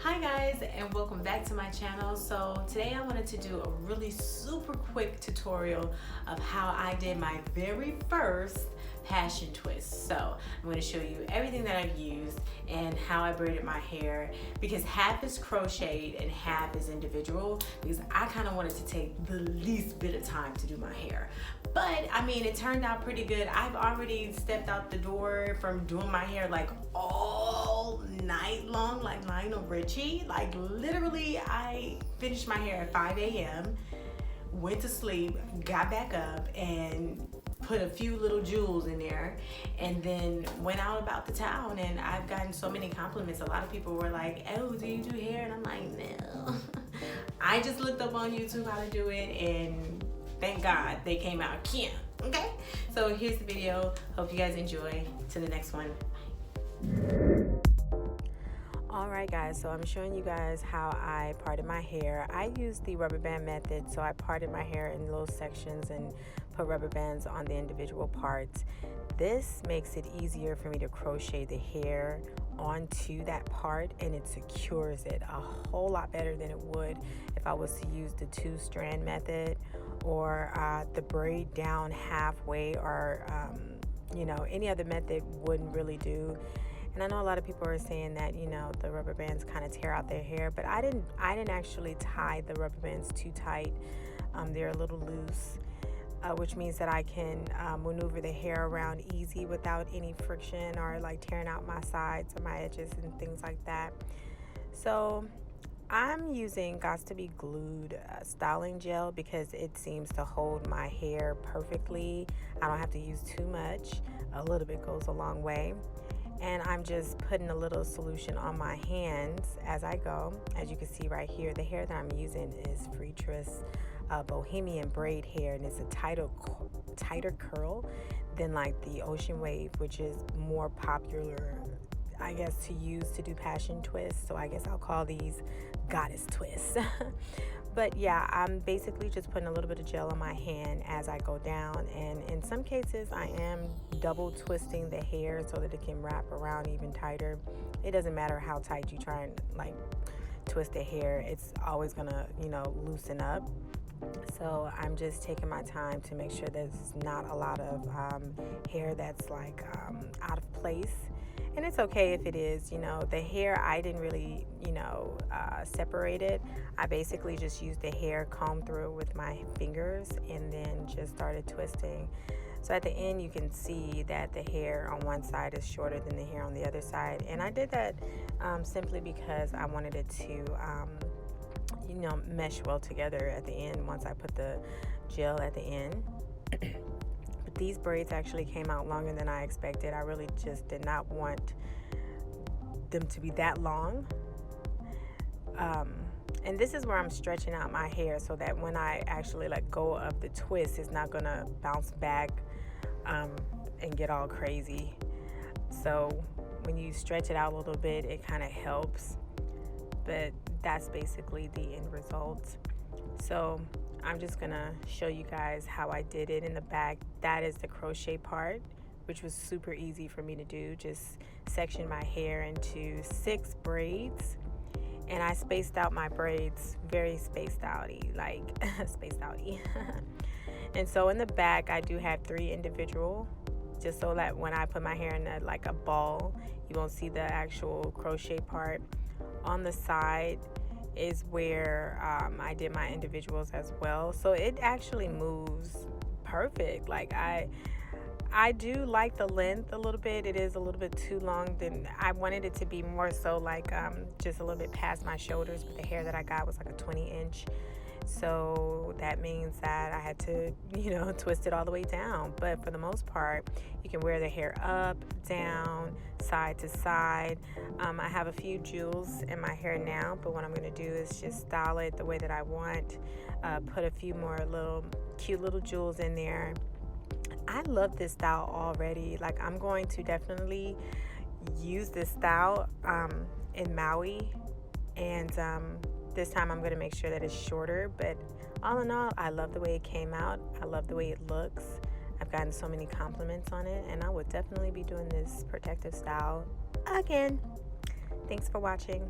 Hi guys, and welcome back to my channel. So today I wanted to do a really super quick tutorial of how I did my very first passion twist. So I'm going to show you everything that I've used and how I braided my hair, because half is crocheted and half is individual, because I kind of wanted to take the least bit of time to do my hair. But I mean, it turned out pretty good. I've already stepped out the door from doing my hair like all night long, like Lionel Richie. Like literally, I finished my hair at 5 a.m., went to sleep, got back up, and put a few little jewels in there, and then went out about the town. And I've gotten so many compliments. A lot of people were like, "Oh, do you do hair?" And I'm like, "No." I just looked up on YouTube how to do it, and thank God they came out cute. Okay, so here's the video. Hope you guys enjoy. To the next one. Alright guys, so I'm showing you guys how I parted my hair. I used the rubber band method, so I parted my hair in little sections and put rubber bands on the individual parts. This makes it easier for me to crochet the hair onto that part, and it secures it a whole lot better than it would if I was to use the 2-strand method or the braid down halfway, or you know, any other method wouldn't really do. And I know a lot of people are saying that, you know, the rubber bands kind of tear out their hair, but I didn't actually tie the rubber bands too tight. They're a little loose, which means that I can maneuver the hair around easy without any friction or like tearing out my sides or my edges and things like that. So I'm using Got to Be Glued styling gel because it seems to hold my hair perfectly. I don't have to use too much. A little bit goes a long way. And I'm just putting a little solution on my hands as I go. As you can see right here, the hair that I'm using is FreeTress Bohemian Braid hair, and it's a tighter curl than like the Ocean Wave, which is more popular, I guess, to use to do passion twists. So I guess I'll call these goddess twists. But yeah, I'm basically just putting a little bit of gel on my hand as I go down, and in some cases I am double twisting the hair so that it can wrap around even tighter. It doesn't matter how tight you try and like twist the hair, it's always gonna, you know, loosen up. So I'm just taking my time to make sure there's not a lot of hair that's like out of place. And it's okay if it is. You know, the hair, I didn't really, you know, separate it. I basically just used the hair, combed through with my fingers, and then just started twisting. So at the end, you can see that the hair on one side is shorter than the hair on the other side. And I did that simply because I wanted it to, you know, mesh well together at the end once I put the gel at the end. But these braids actually came out longer than I expected. I really just did not want them to be that long. And this is where I'm stretching out my hair so that when I actually let go of the twist, it's not gonna bounce back and get all crazy. So when you stretch it out a little bit, it kind of helps. But that's basically the end result. So I'm just gonna show you guys how I did it in the back. That is the crochet part, which was super easy for me to do. Just section my hair into 6 braids, and I spaced out my braids very spaced outy, like spaced outy. And so in the back, I do have 3 individual, just so that when I put my hair in like a ball, you won't see the actual crochet part. On the side is where I did my individuals as well. So it actually moves perfect. Like I do like the length a little bit. It is a little bit too long. Than I wanted it to be more so like just a little bit past my shoulders, but the hair that I got was like a 20-inch. So that means that I had to, you know, twist it all the way down. But for the most part, you can wear the hair up, down, side to side. I have a few jewels in my hair now, but what I'm going to do is just style it the way that I want. Put a few more cute little jewels in there. I love this style already. Like, I'm going to definitely use this style in Maui, and this time I'm going to make sure that it's shorter. But all in all, I love the way it came out. I love the way it looks. I've gotten so many compliments on it, and I would definitely be doing this protective style again. Thanks for watching.